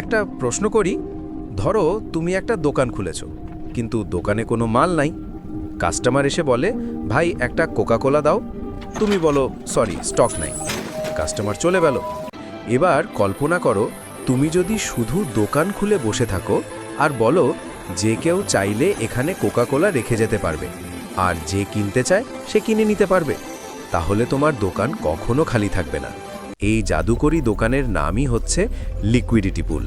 একটা প্রশ্ন করি, ধরো তুমি একটা দোকান খুলেছো, কিন্তু দোকানে কোনো মাল নাই। কাস্টমার এসে বলে, ভাই একটা কোকাকোলা দাও। তুমি বলো, সরি স্টক নাই। কাস্টমার চলে গেল। এবার কল্পনা করো, তুমি যদি শুধু দোকান খুলে বসে থাকো আর বলো যে কেউ চাইলে এখানে কোকাকোলা রেখে যেতে পারবে, আর যে কিনতে চায় সে কিনে নিতে পারবে, তাহলে তোমার দোকান কখনো খালি থাকবে না। এই জাদুকরী দোকানের নামই হচ্ছে লিকুইডিটি পুল।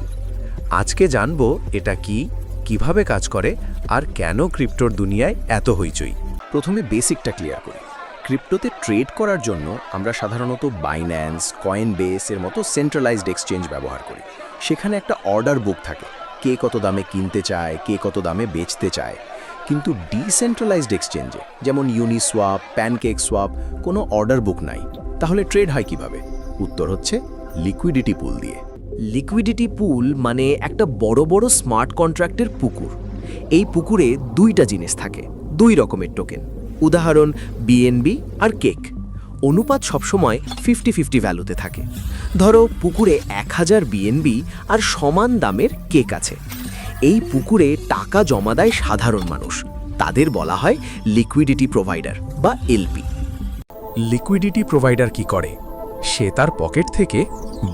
আজকে জানবো এটা কি, কিভাবে কাজ করে, আর কেন ক্রিপ্টোর দুনিয়ায় এত হইচই। প্রথমে বেসিকটা ক্লিয়ার করি। ক্রিপ্টোতে ট্রেড করার জন্য আমরা সাধারণত বাইন্যান্স, কয়েনবেস এর মতো সেন্ট্রালাইজড এক্সচেঞ্জ ব্যবহার করি। সেখানে একটা অর্ডার বুক থাকে, কে কত দামে কিনতে চায়, কে কত দামে বেচতে চায়। কিন্তু ডিসেন্ট্রালাইজড এক্সচেঞ্জে যেমন ইউনিসোয়াপ, প্যানকেকসোয়াপ কোনো অর্ডার বুক নাই। তাহলে ট্রেড হয় কিভাবে? উত্তর হচ্ছে লিকুইডিটি পুল দিয়ে। লিকুইডিটি পুল মানে একটা বড় বড় স্মার্ট কন্ট্রাক্টের পুকুর। এই পুকুরে দুইটা জিনিস থাকে, দুই রকমের টোকেন। উদাহরণ বিএনবি আর কেক। অনুপাত সবসময় 50-50 ভ্যালুতে থাকে। ধরো পুকুরে 1000 বিএনবি আর সমান দামের কেক আছে। এই পুকুরে টাকা জমা দেয় সাধারণ মানুষ, তাদের বলা হয় লিকুইডিটি প্রোভাইডার বা এলপি। লিকুইডিটি প্রোভাইডার কি করে? সে তার পকেট থেকে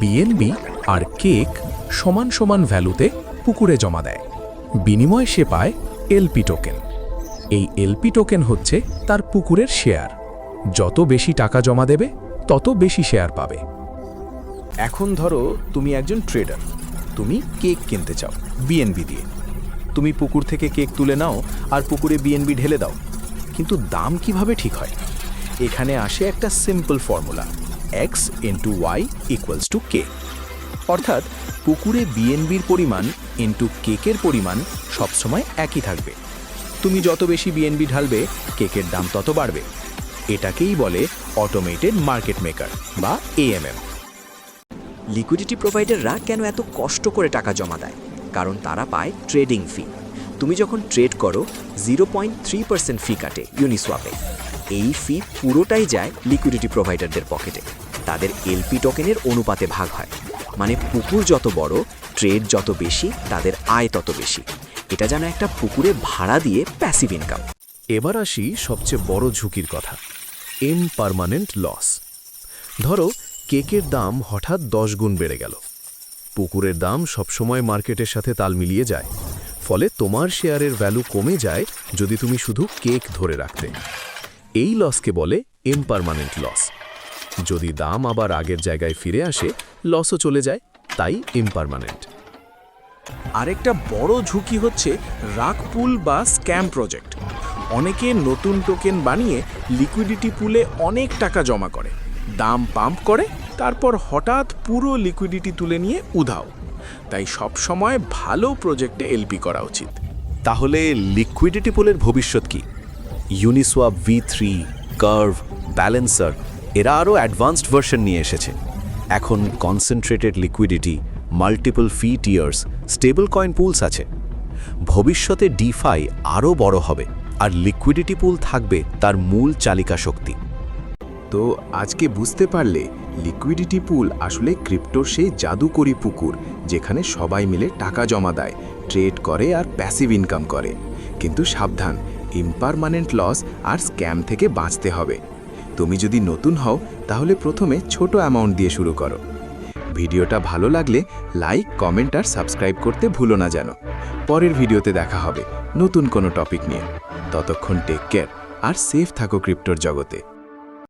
বিএনবি আর কেক সমান সমান ভ্যালুতে পুকুরে জমা দেয়। বিনিময়ে সে পায় এলপি টোকেন। এই এলপি টোকেন হচ্ছে তার পুকুরের শেয়ার। যত বেশি টাকা জমা দেবে তত বেশি শেয়ার পাবে। এখন ধরো তুমি একজন ট্রেডার, তুমি কেক কিনতে চাও বিএনবি দিয়ে। তুমি পুকুর থেকে কেক তুলে নাও আর পুকুরে বিএনবি ঢেলে দাও। কিন্তু দাম কিভাবে ঠিক হয়? এখানে আসে একটা simple formula, x into Y equals to K. অর্থাৎ পুকুরে বিএনবির পরিমাণ ইন্টু কেকের পরিমাণ সবসময় একই থাকবে। তুমি যত বেশি বিএনবি ঢালবে, কেকের দাম তত বাড়বে। এটাকেই বলে অটোমেটেড মার্কেট মেকার বা এএমএম। লিকুইডিটি প্রোভাইডাররা কেন এত কষ্ট করে টাকা জমা দেয়? কারণ তারা পায় ট্রেডিং ফি। তুমি যখন ট্রেড করো 0.3% ফি কাটে ইউনিসোয়াপে। এই ফি পুরোটাই যায় লিকুইডিটি প্রোভাইডারদের পকেটে। তাদের এলপি টোকেনের অনুপাতে ভাগ হয়। মানে পুকুর যত বড়, ট্রেড যত বেশি, তাদের আয় তত বেশি। এটা যেন একটা পুকুরে ভাড়া দিয়ে প্যাসিভ ইনকাম। এবার আসি সবচেয়ে বড় ঝুঁকির কথা, ইমপারমানেন্ট লস। ধরো কেকের দাম হঠাৎ 10 গুণ বেড়ে গেল। পুকুরের দাম সবসময় মার্কেটের সাথে তাল মিলিয়ে যায়, ফলে তোমার শেয়ারের ভ্যালু কমে যায় যদি তুমি শুধু কেক ধরে রাখতে। এই লসকে বলে ইমপারমানেন্ট লস। যদি দাম আবার আগের জায়গায় ফিরে আসে, লসও চলে যায়, তাই ইমপারমানেন্ট। আরেকটা বড় ঝুঁকি হচ্ছে রাগ পুল বা স্ক্যাম প্রজেক্ট। অনেকে নতুন টোকেন বানিয়ে লিকুইডিটি পুলে অনেক টাকা জমা করে, দাম পাম্প করে, তারপর হঠাৎ পুরো লিকুইডিটি তুলে নিয়ে উধাও। তাই সবসময় ভালো প্রজেক্টে এলপি করা উচিত। তাহলে লিকুইডিটি পুলের ভবিষ্যৎ কি? ইউনিসোয়াপ V3, কার্ভ, ব্যালেন্সার এরা আরও অ্যাডভান্সড ভার্সন নিয়ে এসেছে। এখন কনসেন্ট্রেটেড লিকুইডিটি, মাল্টিপল ফি টিয়ার্স, স্টেবল কয়েন পুলস আছে। ভবিষ্যতে ডিফাই আরও বড় হবে, আর লিকুইডিটি পুল থাকবে তার মূল চালিকা শক্তি। তো আজকে বুঝতে পারলে লিকুইডিটি পুল আসলে ক্রিপ্টোর সেই জাদুকরী পুকুর, যেখানে সবাই মিলে টাকা জমা দেয়, ট্রেড করে আর প্যাসিভ ইনকাম করে। কিন্তু সাবধান, ইমপারমানেন্ট লস আর স্ক্যাম থেকে বাঁচতে হবে। তুমি যদি নতুন হও তাহলে প্রথমে ছোট অ্যামাউন্ট দিয়ে শুরু করো। ভিডিওটা ভালো লাগলে লাইক, কমেন্ট আর সাবস্ক্রাইব করতে ভুলো না যেন। পরের ভিডিওতে দেখা হবে নতুন কোনো টপিক নিয়ে। ততক্ষণ টেক কেয়ার আর সেফ থাকো ক্রিপ্টোর জগতে।